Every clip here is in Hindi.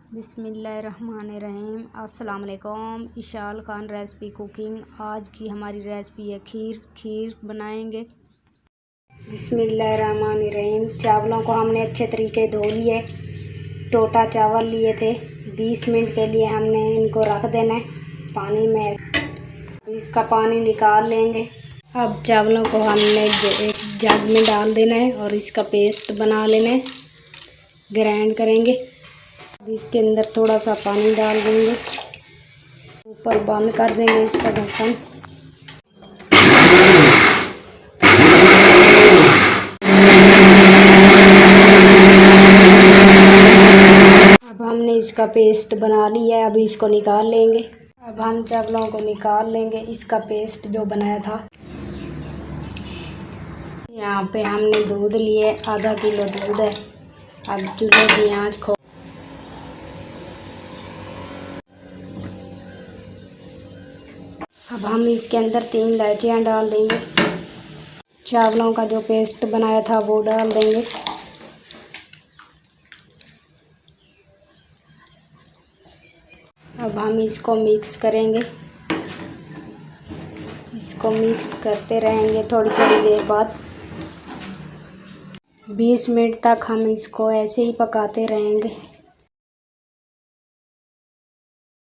बिस्मिल्लाहिर्रहमानिर्रहीम। अस्सलाम वालेकुम। Ishal Khan recipe cooking. आज की हमारी रेसिपी है खीर बनाएंगे। बिस्मिल्लाहिर्रहमानिर्रहीम। चावलों को हमने अच्छे तरीके धो लिए। टोटा चावल लिए थे। 20 मिनट के लिए हमने इनको रख देना है पानी में। इसका पानी निकाल लेंगे। अब चावलों को हमने एक जग में डाल देना है और इसका पेस्ट बना लेना है। ग्राइंड करेंगे। इसके अंदर थोड़ा सा पानी डाल देंगे। ऊपर बंद कर देंगे इसका ढक्कन। अब हमने इसका पेस्ट बना लिया है। अभी इसको निकाल लेंगे। अब हम चावलों को निकाल लेंगे। इसका पेस्ट जो बनाया था, यहाँ पे हमने दूध लिए, आधा किलो दूध है। अब चूल्हे की आंच खो अब हम इसके अंदर 3 इलायचियाँ डाल देंगे। चावलों का जो पेस्ट बनाया था वो डाल देंगे। अब हम इसको मिक्स करेंगे। इसको मिक्स करते रहेंगे थोड़ी थोड़ी देर बाद। 20 मिनट तक हम इसको ऐसे ही पकाते रहेंगे।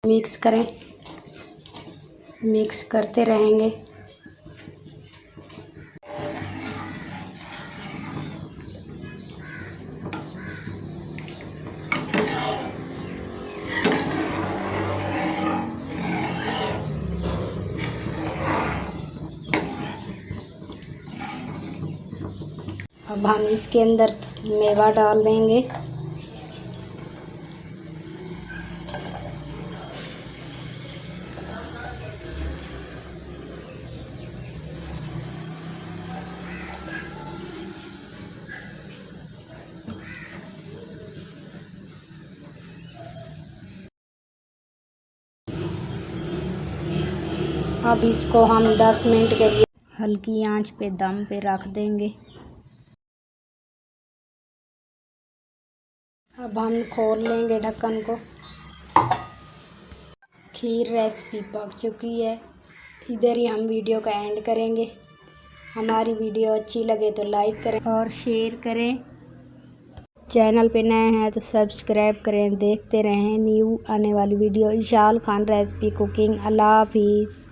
मिक्स करें, मिक्स करते रहेंगे। अब हम इसके अंदर मेवा डाल देंगे। अब इसको हम 10 मिनट के लिए हल्की आंच पे दम पे रख देंगे। अब हम खोल लेंगे ढक्कन को। खीर रेसिपी पक चुकी है। इधर ही हम वीडियो का एंड करेंगे। हमारी वीडियो अच्छी लगे तो लाइक करें और शेयर करें। चैनल पे नए हैं तो सब्सक्राइब करें। देखते रहें न्यू आने वाली video. Ishal Khan recipe cooking. अल्लाह हाफिज़।